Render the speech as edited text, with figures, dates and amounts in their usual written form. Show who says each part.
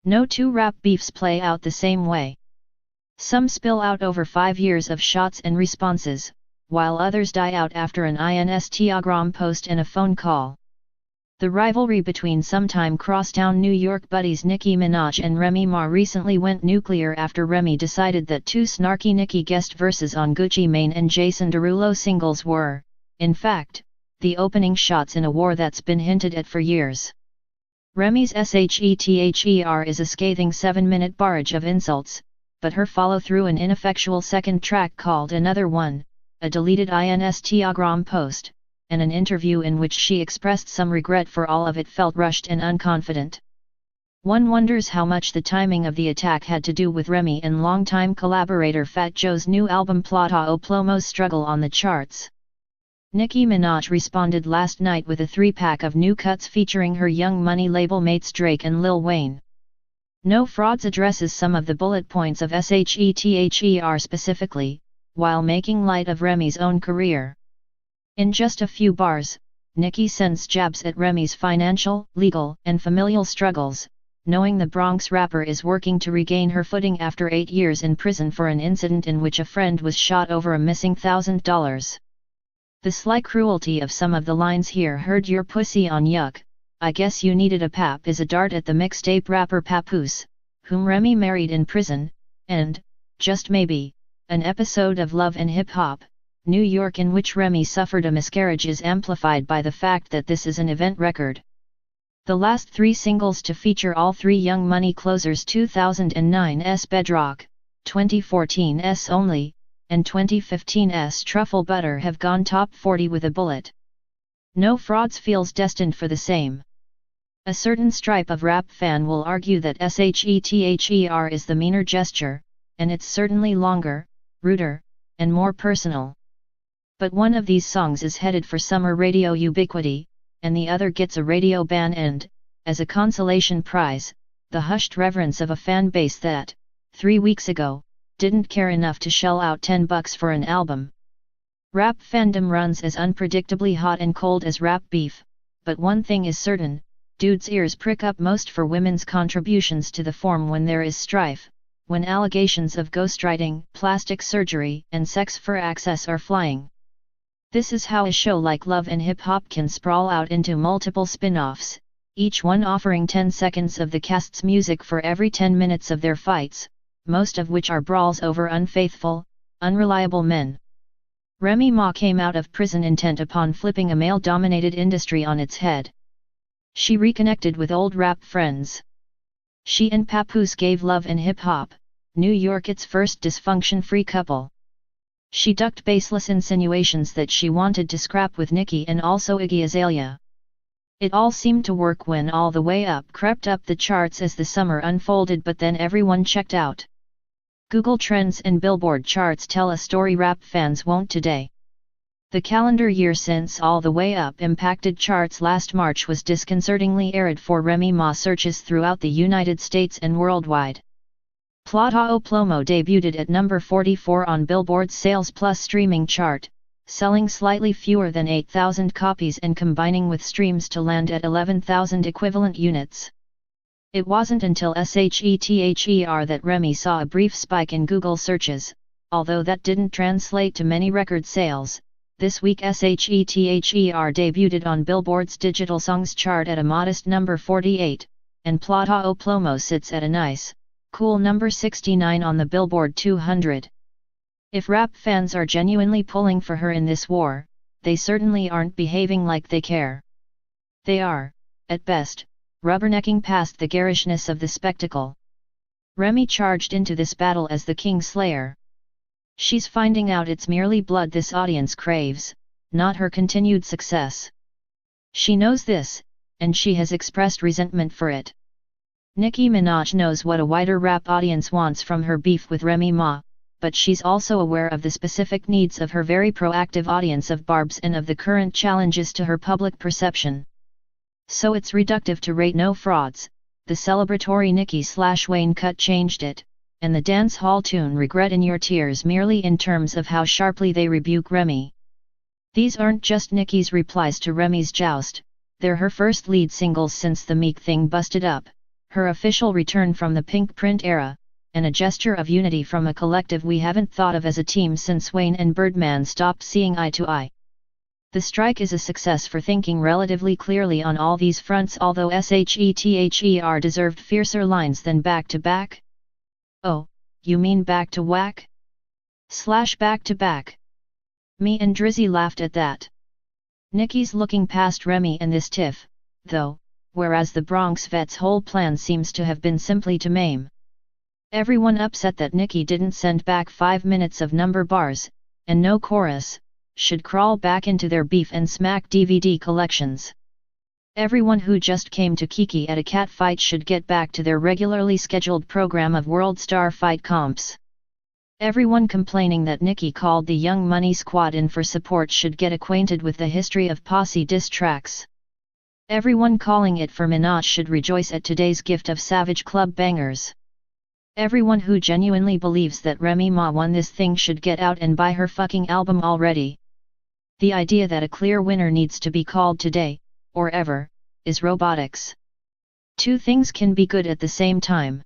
Speaker 1: No two rap beefs play out the same way. Some spill out over 5 years of shots and responses, while others die out after an Instagram post and a phone call. The rivalry between sometime crosstown New York buddies Nicki Minaj and Remy Ma recently went nuclear after Remy decided that two snarky Nicki guest verses on Gucci Mane and Jason Derulo singles were, in fact, the opening shots in a war that's been hinted at for years. Remy's shETHER is a scathing 7-minute barrage of insults, but her follow-through an ineffectual second track called Another One, a deleted Instagram post, and an interview in which she expressed some regret for all of it felt rushed and unconfident. One wonders how much the timing of the attack had to do with Remy and longtime collaborator Fat Joe's new album Plata o Plomo's struggle on the charts. Nicki Minaj responded last night with a 3-pack of new cuts featuring her Young Money label mates Drake and Lil Wayne. No Frauds addresses some of the bullet points of shETHER specifically, while making light of Remy's own career. In just a few bars, Nicki sends jabs at Remy's financial, legal, and familial struggles, knowing the Bronx rapper is working to regain her footing after 8 years in prison for an incident in which a friend was shot over a missing $1,000. The sly cruelty of some of the lines here: "Heard your pussy on Yuck, I guess you needed a pap," is a dart at the mixtape rapper Papoose, whom Remy married in prison, and, just maybe, an episode of Love and Hip Hop, New York in which Remy suffered a miscarriage is amplified by the fact that this is an event record. The last 3 singles to feature all 3 Young Money closers, 2009's Bedrock, 2014's Only, and 2015's Truffle Butter, have gone top 40 with a bullet. No Frauds feels destined for the same. A certain stripe of rap fan will argue that shETHER is the meaner gesture, and it's certainly longer, ruder, and more personal. But one of these songs is headed for summer radio ubiquity, and the other gets a radio ban and, as a consolation prize, the hushed reverence of a fan base that, 3 weeks ago, didn't care enough to shell out $10 for an album. Rap fandom runs as unpredictably hot and cold as rap beef, but one thing is certain, dudes' ears prick up most for women's contributions to the form when there is strife, when allegations of ghostwriting, plastic surgery, and sex for access are flying. This is how a show like Love and Hip Hop can sprawl out into multiple spin-offs, each one offering 10 seconds of the cast's music for every 10 minutes of their fights, most of which are brawls over unfaithful, unreliable men. Remy Ma came out of prison intent upon flipping a male-dominated industry on its head. She reconnected with old rap friends. She and Papoose gave Love and Hip Hop, New York its first dysfunction-free couple. She ducked baseless insinuations that she wanted to scrap with Nicki and also Iggy Azalea. It all seemed to work when All the Way Up crept up the charts as the summer unfolded, but then everyone checked out. Google Trends and Billboard charts tell a story rap fans won't today. The calendar year since All the Way Up impacted charts last March was disconcertingly arid for Remy Ma searches throughout the United States and worldwide. Plata o Plomo debuted at number 44 on Billboard's Sales Plus streaming chart, selling slightly fewer than 8,000 copies and combining with streams to land at 11,000 equivalent units. It wasn't until shETHER that Remy saw a brief spike in Google searches, although that didn't translate to many record sales. This week shETHER debuted on Billboard's Digital Songs chart at a modest number 48, and Plata o Plomo sits at a nice, cool number 69 on the Billboard 200. If rap fans are genuinely pulling for her in this war, they certainly aren't behaving like they care. They are, at best, rubbernecking past the garishness of the spectacle. Remy charged into this battle as the King Slayer. She's finding out it's merely blood this audience craves, not her continued success. She knows this, and she has expressed resentment for it. Nicki Minaj knows what a wider rap audience wants from her beef with Remy Ma, but she's also aware of the specific needs of her very proactive audience of barbs and of the current challenges to her public perception. So it's reductive to rate No Frauds. The celebratory Nicki/Wayne cut changed it, and the dance hall tune Regret in Your Tears merely in terms of how sharply they rebuke Remy. These aren't just Nicki's replies to Remy's joust, they're her first lead singles since The Meek Thing busted up, Her official return from the pink print era, and a gesture of unity from a collective we haven't thought of as a team since Wayne and Birdman stopped seeing eye to eye. The strike is a success for thinking relatively clearly on all these fronts, although SHETHER deserved fiercer lines than back to back. Oh, you mean back to whack? / back to back. Me and Drizzy laughed at that. Nicki's looking past Remy and this tiff, though, whereas the Bronx vet's whole plan seems to have been simply to maim everyone upset that Nicki didn't send back 5 minutes of number bars, and no chorus, should crawl back into their beef and smack DVD collections. Everyone who just came to Kiki at a cat fight should get back to their regularly scheduled program of World Star Fight comps. Everyone complaining that Nicki called the Young Money Squad in for support should get acquainted with the history of posse diss tracks. Everyone calling it for Minaj should rejoice at today's gift of Savage Club bangers. Everyone who genuinely believes that Remy Ma won this thing should get out and buy her fucking album already. The idea that a clear winner needs to be called today, or ever, is robotics. Two things can be good at the same time.